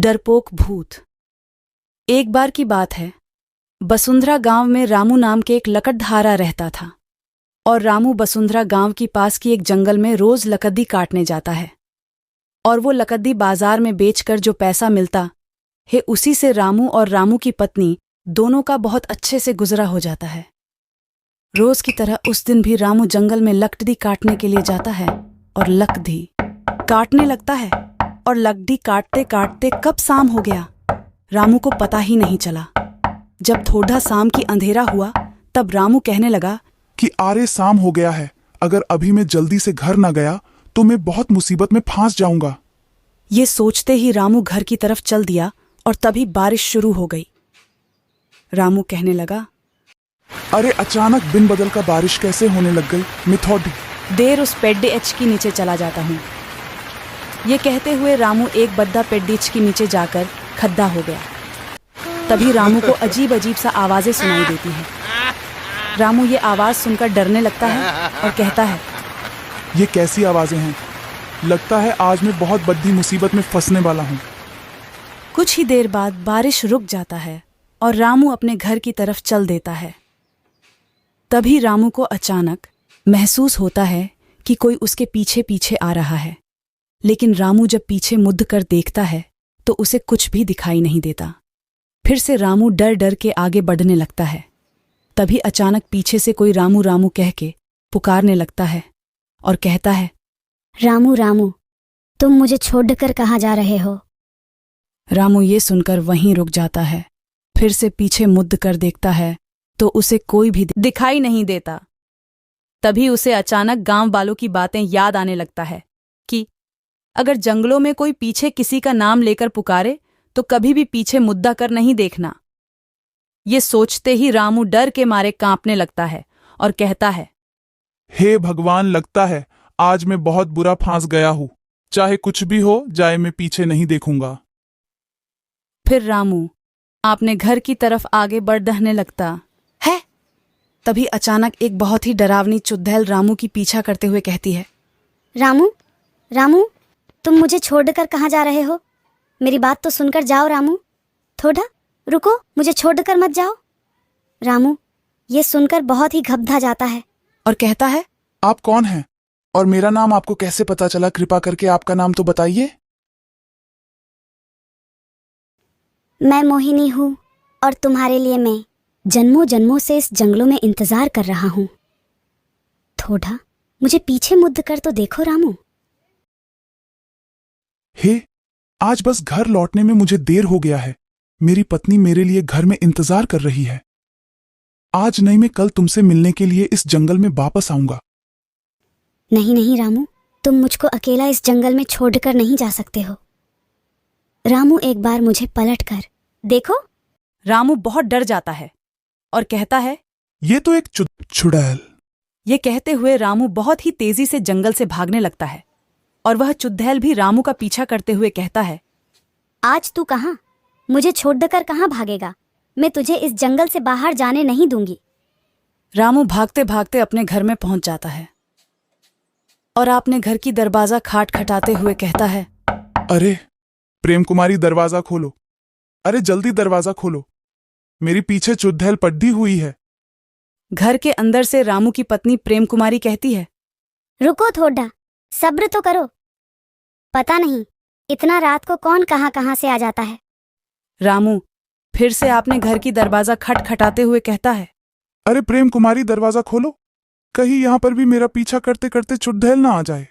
डरपोक भूत। एक बार की बात है, बसुंधरा गांव में रामू नाम के एक लकड़हारा रहता था और रामू बसुंधरा गांव की पास की एक जंगल में रोज लकड़ी काटने जाता है और वो लकड़ी बाजार में बेचकर जो पैसा मिलता है उसी से रामू और रामू की पत्नी दोनों का बहुत अच्छे से गुजरा हो जाता है। रोज की तरह उस दिन भी रामू जंगल में लकड़ी काटने के लिए जाता है और लकड़ी काटने लगता है और लकड़ी काटते काटते कब शाम हो गया रामू को पता ही नहीं चला। जब थोड़ा शाम की अंधेरा हुआ तब रामू कहने लगा कि आरे शाम हो गया है, अगर अभी मैं जल्दी से घर न गया तो मैं बहुत मुसीबत में फंस जाऊंगा। ये सोचते ही रामू घर की तरफ चल दिया और तभी बारिश शुरू हो गई। रामू कहने लगा, अरे अचानक बिन बदल का बारिश कैसे होने लग गई, मैं थोड़ी देर उस पेड्डीएच के नीचे चला जाता हूँ। ये कहते हुए रामू एक बद्दा पेड्डीएच के नीचे जाकर खड्डा हो गया। तभी रामू को अजीब अजीब सा आवाजें सुनाई देती हैं। रामू ये आवाज सुनकर डरने लगता है और कहता है, ये कैसी आवाजें हैं? लगता है आज मैं बहुत बड़ी मुसीबत में फंसने वाला हूँ। कुछ ही देर बाद बारिश रुक जाता है और रामू अपने घर की तरफ चल देता है। तभी रामू को अचानक महसूस होता है कि कोई उसके पीछे पीछे आ रहा है, लेकिन रामू जब पीछे मुड़ कर देखता है तो उसे कुछ भी दिखाई नहीं देता। फिर से रामू डर डर के आगे बढ़ने लगता है। तभी अचानक पीछे से कोई रामू रामू कह के पुकारने लगता है और कहता है, रामू रामू, तुम मुझे छोड़कर कहाँ जा रहे हो? रामू ये सुनकर वहीं रुक जाता है। फिर से पीछे मुड़ कर देखता है तो उसे कोई भी दिखाई नहीं देता। तभी उसे अचानक गांव वालों की बातें याद आने लगता है कि अगर जंगलों में कोई पीछे किसी का नाम लेकर पुकारे तो कभी भी पीछे मुद्दा कर नहीं देखना। ये सोचते ही रामू डर के मारे कांपने लगता है और कहता है, हे भगवान, लगता है आज मैं बहुत बुरा फंस गया हूँ। चाहे कुछ भी हो जाए, मैं पीछे नहीं देखूंगा। फिर रामू अपने घर की तरफ आगे बढ़ने लगता है। तभी अचानक एक बहुत ही डरावनी चुड़ैल रामू की पीछा करते हुए कहती है, रामू रामू, तुम मुझे छोड़कर कहाँ जा रहे हो? मेरी बात तो सुनकर जाओ रामू। थोड़ा रुको, मुझे छोड़कर मत जाओ। रामू ये सुनकर बहुत ही घबरा जाता है और कहता है, आप कौन हैं और मेरा नाम आपको कैसे पता चला? कृपा करके आपका नाम तो बताइए। मैं मोहिनी हूँ और तुम्हारे लिए मैं जन्मों जन्मों से इस जंगलों में इंतजार कर रहा हूँ। थोड़ा मुझे पीछे मुड़ कर तो देखो रामू। हे, आज बस घर लौटने में मुझे देर हो गया है। मेरी पत्नी मेरे लिए घर में इंतजार कर रही है। आज नहीं, मैं कल तुमसे मिलने के लिए इस जंगल में वापस आऊंगा। नहीं नहीं रामू, तुम मुझको अकेला इस जंगल में छोड़कर नहीं जा सकते हो। रामू एक बार मुझे पलट कर देखो। रामू बहुत डर जाता है और कहता है, ये तो एक चुड़ैल। ये कहते हुए रामू बहुत ही तेजी से जंगल से भागने लगता है और वह चुड़ैल भी रामू का पीछा करते हुए कहता है, आज तू कहाँ? मुझे छोड़कर कहाँ भागेगा? मैं तुझे इस जंगल से बाहर जाने नहीं दूंगी। रामू भागते भागते अपने घर में पहुंच जाता है और अपने घर की दरवाजा खटखटाते हुए कहता है, अरे प्रेम कुमारी, दरवाजा खोलो। अरे जल्दी दरवाजा खोलो, मेरी पीछे चुड़ैल पड़ी हुई है। घर के अंदर से रामू की पत्नी प्रेम कुमारी कहती है, रुको थोड़ा, सब्र तो करो। पता नहीं इतना रात को कौन कहाँ कहाँ से आ जाता है। रामू फिर से अपने घर की दरवाजा खटखटाते हुए कहता है, अरे प्रेम कुमारी, दरवाजा खोलो, कहीं यहाँ पर भी मेरा पीछा करते करते चुड़ैल ना आ जाए।